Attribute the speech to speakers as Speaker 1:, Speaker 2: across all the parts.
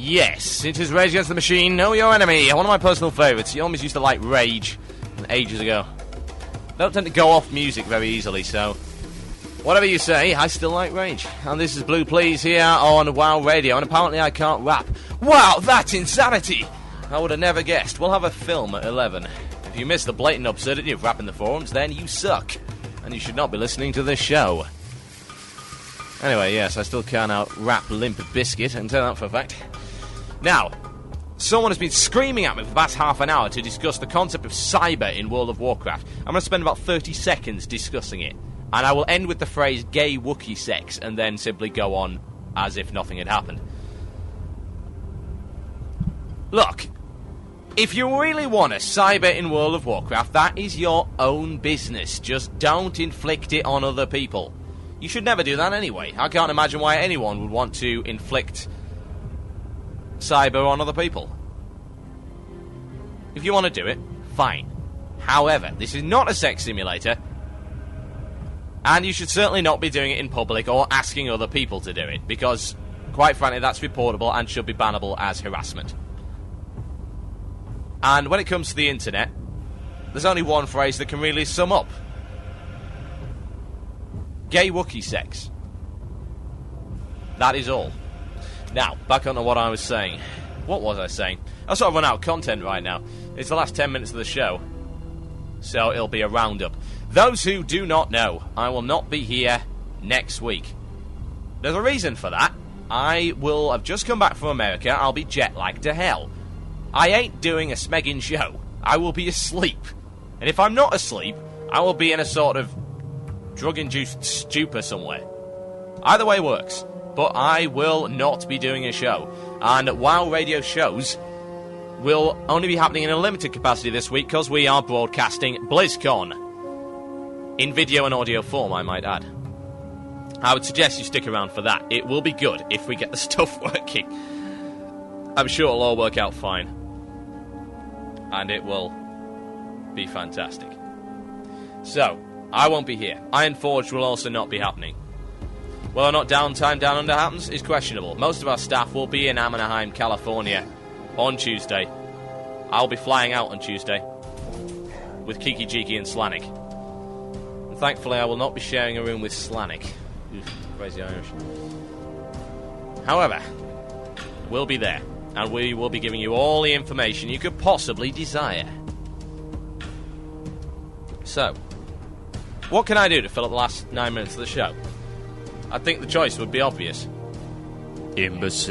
Speaker 1: Yes, it is Rage Against the Machine, Know Your Enemy, one of my personal favourites. You always used to like Rage ages ago. They don't tend to go off music very easily, so whatever you say, I still like Rage. And this is Blue Please here on WoW Radio, and apparently I can't rap. Wow, that's insanity! I would have never guessed. We'll have a film at 11. If you miss the blatant absurdity of rap in the forums, then you suck. And you should not be listening to this show. Anyway, yes, I still can't out-rap Limp Bizkit, and tell that for a fact. Now, someone has been screaming at me for the past half an hour to discuss the concept of cyber in World of Warcraft. I'm going to spend about 30 seconds discussing it. And I will end with the phrase gay Wookiee sex, and then simply go on as if nothing had happened. Look, if you really want a cyber in World of Warcraft, that is your own business. Just don't inflict it on other people. You should never do that anyway. I can't imagine why anyone would want to inflict cyber on other people. If you want to do it, fine. However, this is not a sex simulator, and you should certainly not be doing it in public or asking other people to do it, because, quite frankly, that's reportable and should be bannable as harassment. And when it comes to the internet, there's only one phrase that can really sum up. Gay Wookiee sex. That is all. Now, back on to what I was saying. What was I saying? I've sort of run out of content right now. It's the last 10 minutes of the show, so it'll be a roundup. Those who do not know, I will not be here next week. There's a reason for that. I've just come back from America. I'll be jet-lagged to hell. I ain't doing a smegging show. I will be asleep. And if I'm not asleep, I will be in a sort of drug-induced stupor somewhere. Either way works. But I will not be doing a show. And WoW Radio shows will only be happening in a limited capacity this week because we are broadcasting BlizzCon. In video and audio form, I might add. I would suggest you stick around for that. It will be good if we get the stuff working. I'm sure it'll all work out fine. And it will be fantastic. So, I won't be here. Ironforge will also not be happening. Whether or not Downtime Down Under happens is questionable. Most of our staff will be in Anaheim, California on Tuesday. I'll be flying out on Tuesday with Kiki Jiki and Slanik. And thankfully I will not be sharing a room with Slanik. Crazy Irish. However, we'll be there, and we will be giving you all the information you could possibly desire. So, what can I do to fill up the last 9 minutes of the show? I think the choice would be obvious. Imbecile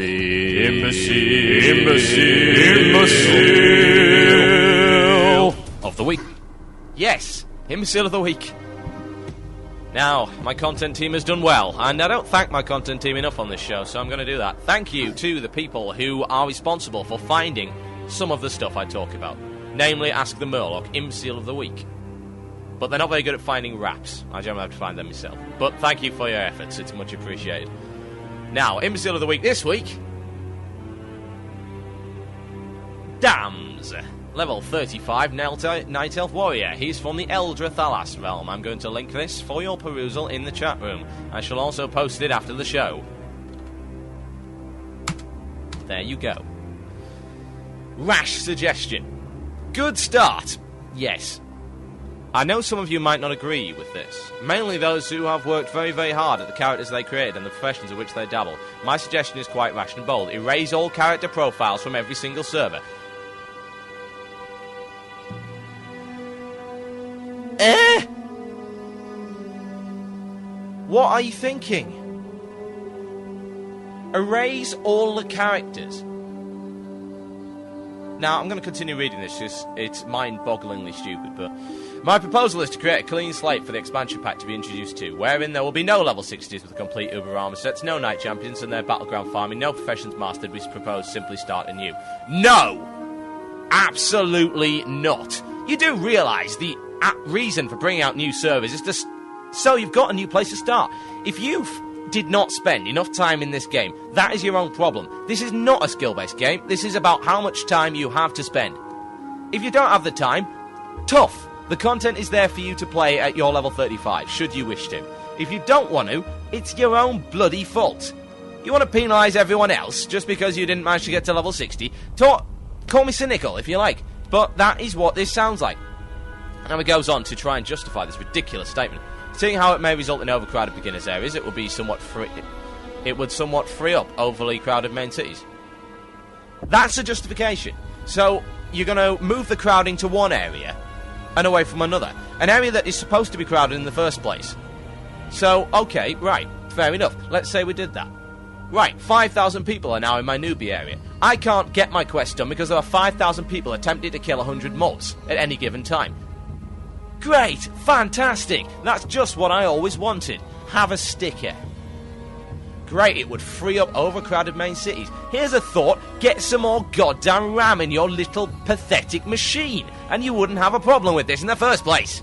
Speaker 1: of the week. Yes, Imbecile of the week. Now, my content team has done well, and I don't thank my content team enough on this show, so I'm going to do that. Thank you to the people who are responsible for finding some of the stuff I talk about. Namely, Ask the Murloc, Imbecile of the week. But they're not very good at finding raps. I generally have to find them myself. But thank you for your efforts. It's much appreciated. Now, Imbecile of the Week this week. Dams. Level 35 Night Elf Warrior. He's from the Eldra Thalas realm. I'm going to link this for your perusal in the chat room. I shall also post it after the show. There you go. Rash suggestion. Good start. Yes. I know some of you might not agree with this, mainly those who have worked very, very hard at the characters they created and the professions in which they dabble. My suggestion is quite rash and bold. Erase all character profiles from every single server. What are you thinking? Erase all the characters. Now, I'm going to continue reading this because it's mind-bogglingly stupid, but my proposal is to create a clean slate for the expansion pack to be introduced to, wherein there will be no level 60s with complete Uber armor sets, no Night Champions and their battleground farming, no professions mastered. We propose simply start anew. No! Absolutely not. You do realise the reason for bringing out new servers is just so you've got a new place to start. If you did not spend enough time in this game, that is your own problem. This is not a skill-based game. This is about how much time you have to spend. If you don't have the time, tough. The content is there for you to play at your level 35, should you wish to. If you don't want to, it's your own bloody fault. You want to penalise everyone else just because you didn't manage to get to level 60? Call me cynical if you like, but that is what this sounds like. Now he goes on to try and justify this ridiculous statement. Seeing how it may result in overcrowded beginners areas, it would somewhat free up overly crowded main cities. That's a justification. So you're going to move the crowding to one area and away from another. An area that is supposed to be crowded in the first place. So, okay, right, fair enough. Let's say we did that. Right, 5,000 people are now in my newbie area. I can't get my quest done because there are 5,000 people attempting to kill 100 mobs at any given time. Great, fantastic. That's just what I always wanted. Have a sticker. Great, it would free up overcrowded main cities. Here's a thought, get some more goddamn RAM in your little pathetic machine, and you wouldn't have a problem with this in the first place.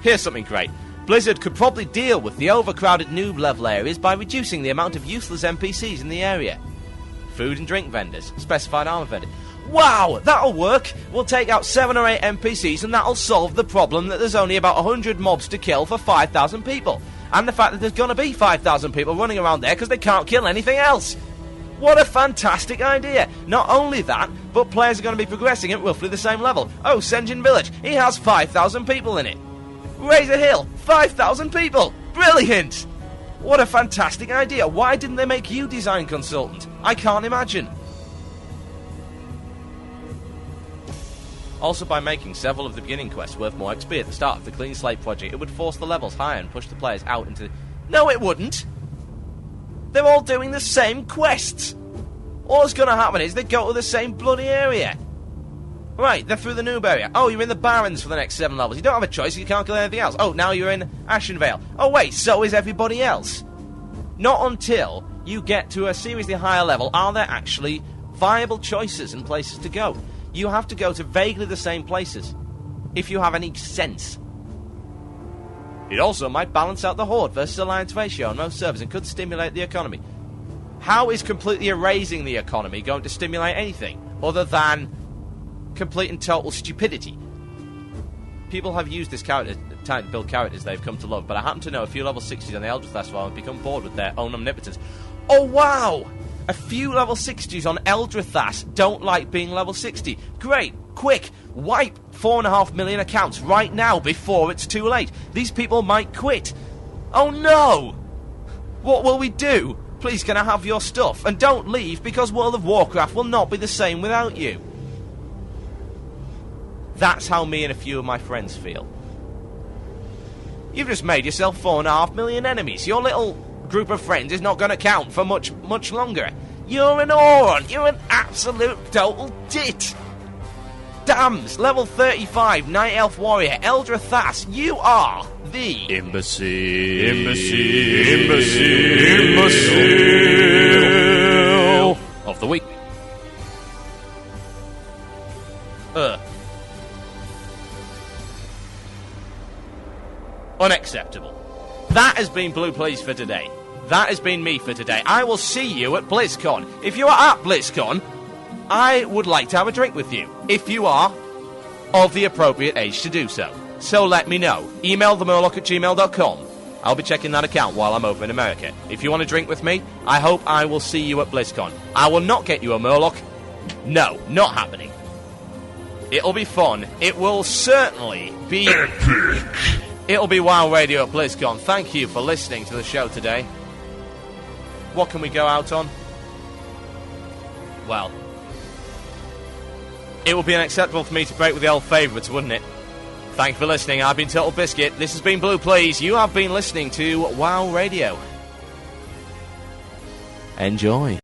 Speaker 1: Here's something great. Blizzard could probably deal with the overcrowded noob level areas by reducing the amount of useless NPCs in the area. Food and drink vendors, specified armor vendors. Wow, that'll work! We'll take out 7 or 8 NPCs and that'll solve the problem that there's only about 100 mobs to kill for 5,000 people. And the fact that there's gonna be 5,000 people running around there because they can't kill anything else. What a fantastic idea! Not only that, but players are going to be progressing at roughly the same level. Oh, Senjin Village, he has 5,000 people in it. Razor Hill, 5,000 people! Brilliant! What a fantastic idea! Why didn't they make you design consultant? I can't imagine. Also, by making several of the beginning quests worth more XP at the start of the Clean Slate project, it would force the levels higher and push the players out into... No, it wouldn't! They're all doing the same quests! All that's going to happen is they go to the same bloody area. Right, they're through the noob area. Oh, you're in the Barrens for the next 7 levels. You don't have a choice, you can't kill anything else. Oh, now you're in Ashenvale. Oh wait, so is everybody else. Not until you get to a seriously higher level are there actually viable choices and places to go. You have to go to vaguely the same places, if you have any sense. It also might balance out the Horde versus Alliance ratio on most servers and could stimulate the economy. How is completely erasing the economy going to stimulate anything, other than complete and total stupidity? People have used this time to build characters they've come to love, but I happen to know a few level 60s on the Eldritch Class have become bored with their own omnipotence. Oh wow! A few level 60s on Eldrathas don't like being level 60. Great, quick, wipe 4.5 million accounts right now before it's too late. These people might quit. Oh no! What will we do? Please can I have your stuff? And don't leave because World of Warcraft will not be the same without you. That's how me and a few of my friends feel. You've just made yourself 4.5 million enemies. Your little group of friends is not going to count for much longer. You're an Auron. You're an absolute total tit. Dams, level 35, Night Elf Warrior, Eldrathas, you are the imbecile of the week. Unacceptable. That has been Blue Please for today. That has been me for today. I will see you at BlizzCon. If you are at BlizzCon, I would like to have a drink with you. If you are of the appropriate age to do so. So let me know. Email themurloc@gmail.com. I'll be checking that account while I'm over in America. If you want to drink with me, I hope I will see you at BlizzCon. I will not get you a Murloc. No, not happening. It'll be fun. It will certainly be... Epic! It'll be WoW Radio at BlizzCon. Thank you for listening to the show today. What can we go out on? Well, it would be unacceptable for me to break with the old favourites, wouldn't it? Thank you for listening. I've been Total Biscuit. This has been Blue Please. You have been listening to WoW Radio. Enjoy.